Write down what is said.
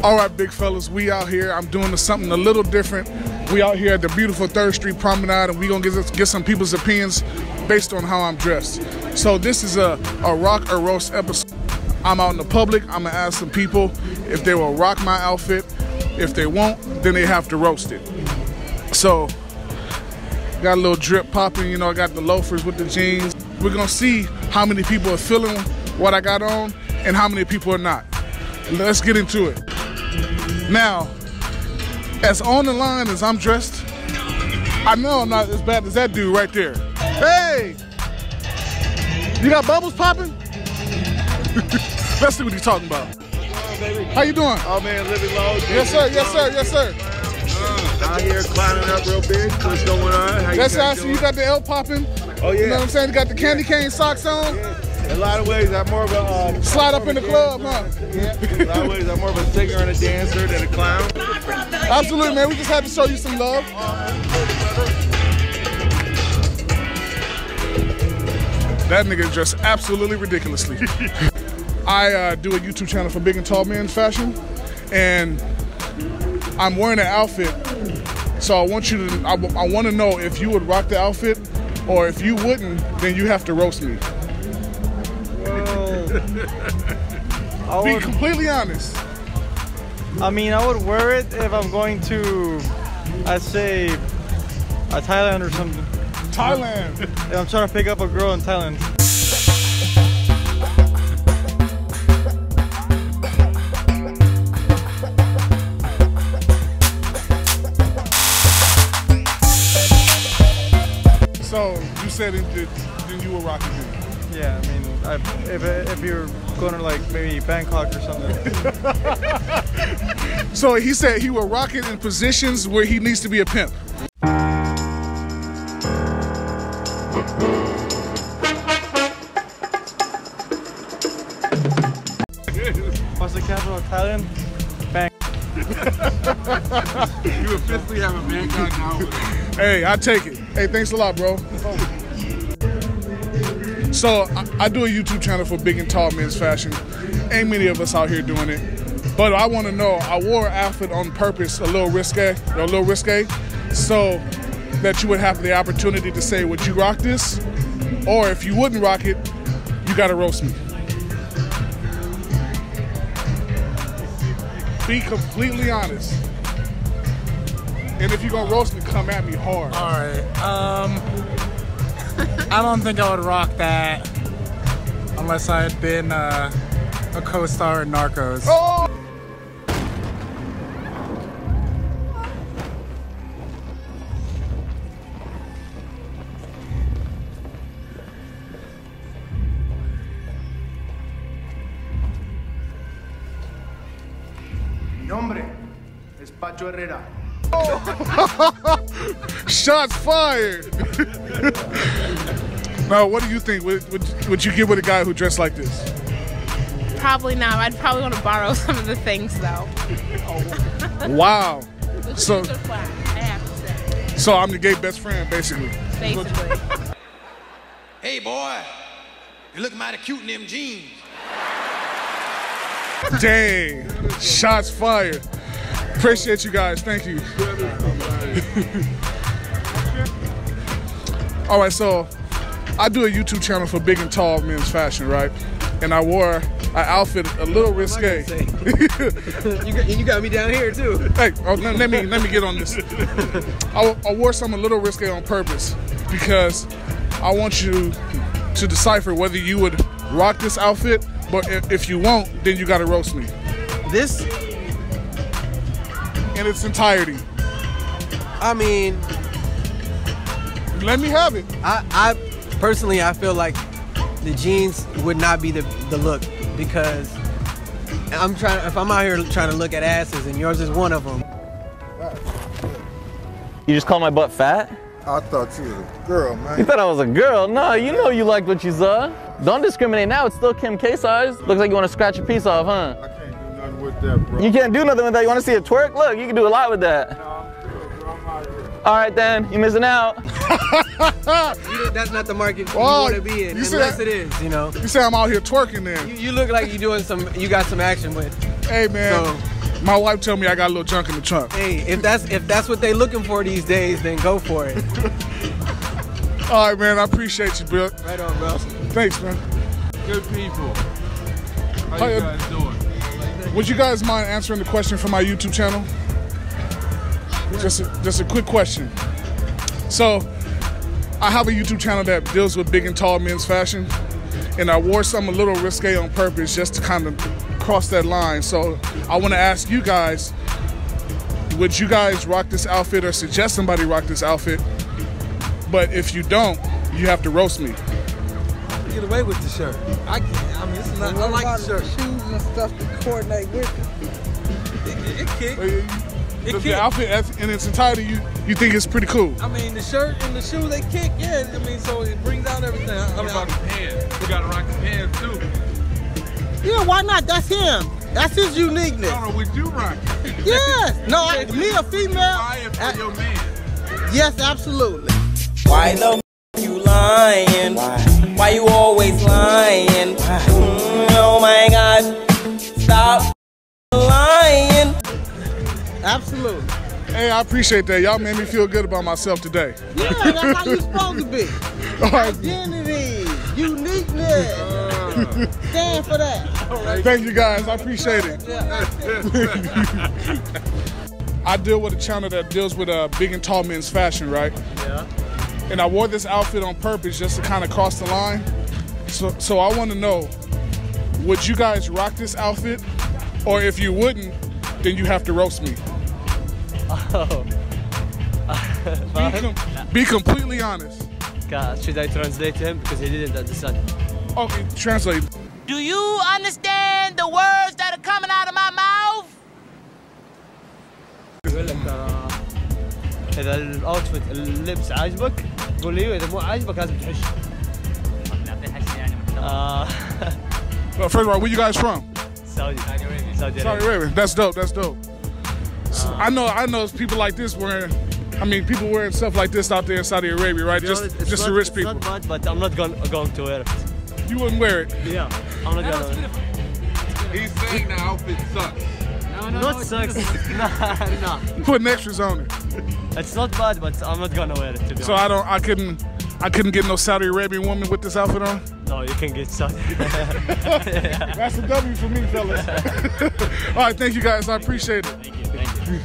All right, big fellas, we out here. I'm doing something a little different. We out here at the beautiful 3rd Street Promenade, and we gonna get some people's opinions based on how I'm dressed. So this is a rock or roast episode. I'm out in the public. I'm gonna ask some people if they will rock my outfit. If they won't, then they have to roast it. So got a little drip popping, you know, I got the loafers with the jeans. We're gonna see how many people are feeling what I got on and how many people are not. Let's get into it. Now, as on the line as I'm dressed, I know I'm not as bad as that dude right there. Hey! You got bubbles popping? Let's see what he's talking about. How you doing? Oh man, living low. Yes sir, yes sir, yes sir. Out here climbing up real big. What's going on? How That's how you got the L popping. Oh yeah. You know what I'm saying? You got the candy cane socks on. Yeah. In a lot of ways, I'm more of a slide up in the club, huh? Yeah. In a lot of ways, I'm more of a singer and a dancer than a clown. Absolutely, man. We just had to show you some love. That nigga dressed absolutely ridiculously. I do a YouTube channel for big and tall men fashion, and I'm wearing an outfit. So I want you to, I want to know if you would rock the outfit, or if you wouldn't, then you have to roast me. Well, be completely honest. I mean, I would wear it if I'm going to, I'd say, Thailand or something. Thailand. If I'm trying to pick up a girl in Thailand. So you said then you were rocking it. Yeah, I mean, if you're going to like maybe Bangkok or something. So he said he will rock it in positions where he needs to be a pimp. What's the capital of Thailand? Bang. You officially have a Bangkok now. Hey, I take it. Hey, thanks a lot, bro. So I do a YouTube channel for big and tall men's fashion. Ain't many of us out here doing it. But I want to know, I wore an outfit on purpose, a little risque, so that you would have the opportunity to say, would you rock this? Or if you wouldn't rock it, you gotta roast me. Be completely honest. And if you're gonna roast me, come at me hard. All right. I don't think I would rock that unless I had been a co-star in Narcos. Oh! Mi nombre es Pacho Herrera. Shots fired! Now, what do you think? Would you get with a guy who dressed like this? Probably not. I'd probably want to borrow some of the things, though. Wow. The So, shoes are flat, I have to say. so I'm the gay best friend, basically. Basically. Hey boy, you look mighty cute in them jeans. Dang. Shots fired. Appreciate you guys. Thank you. All right, so I do a YouTube channel for big and tall men's fashion, right? And I wore an outfit a little risque. You got me down here too. Hey, let me get on this. I wore something a little risque on purpose because I want you to decipher whether you would rock this outfit, but if you won't, then you gotta roast me. This, in its entirety. I mean, let me have it. I personally, I feel like the jeans would not be the look, because if I'm out here trying to look at asses and yours is one of them. You just call my butt fat? I thought you was a girl, man. You thought I was a girl? No, you know you liked what you saw. Don't discriminate now, it's still Kim K size. Looks like you want to scratch a piece off, huh? I can't do nothing with that, bro. You can't do nothing with that. You want to see it twerk? Look, you can do a lot with that. No, I'm good, bro. I'm out here. All right then, you're missing out. That's not the market you Well, want to be in, unless it is, you know. You say I'm out here twerking then. You look like you got some action with. Hey man, So My wife tell me I got a little junk in the trunk. Hey, if that's what they looking for these days, then go for it. All right, man. I appreciate you, Bill. Right on, bro. Thanks, man. Good people. How you guys doing? Would you guys mind answering the question from my YouTube channel? Just a quick question. So, I have a YouTube channel that deals with big and tall men's fashion, and I wore something a little risque on purpose just to kind of cross that line. So, I want to ask you guys, would you guys rock this outfit or suggest somebody rock this outfit? But if you don't, you have to roast me. Get away with the shirt. I mean, it's not. I like the shirt. Shoes and stuff to coordinate with It kick. The outfit in its entirety, you think it's pretty cool? I mean, the shirt and the shoe, they kick. Yeah, I mean, so it brings out everything. What about the pants? We gotta rock the pants too. Yeah, why not? That's him. That's his uniqueness. No, would you rock it? Yes. No, me a female. For your man. Yes, absolutely. Why the you lying? Why you always lying? Oh my God! Stop lying. Absolutely. Hey, I appreciate that. Y'all made me feel good about myself today. Yeah, that's how you supposed to be. All right. Identity, uniqueness. Stand for that. Thank you guys. I appreciate it. I deal with a channel that deals with big and tall men's fashion, right? Yeah. And I wore this outfit on purpose just to kind of cross the line. So I want to know, would you guys rock this outfit? Or if you wouldn't, then you have to roast me. Oh. Be completely honest. Should I translate to him? Because he didn't understand. Okay, translate. Do you understand the words that are coming out of my mouth? بقول لك إذا الأوتفيت اللبس عاجبك قول لي، وإذا مو عاجبك لازم تحش. نعطيه حش يعني محترم. Well, first of all, where you guys from? Saudi Arabia. Saudi Arabia. That's dope. That's dope. I know people like this wearing. I mean, people wearing stuff like this out there in Saudi Arabia, right? Just the rich people. It's not bad, but I'm not going to wear it. You wouldn't wear it? Yeah, I'm not going to wear it. He's saying the outfit sucks. Not sucks. No. Putting extras on it. It's not bad, but I'm not gonna wear it today. So I couldn't get no Saudi Arabian woman with this outfit on? No, you can get Saudi. That's a W for me, fellas. All right, thank you guys. I appreciate it. Thank you.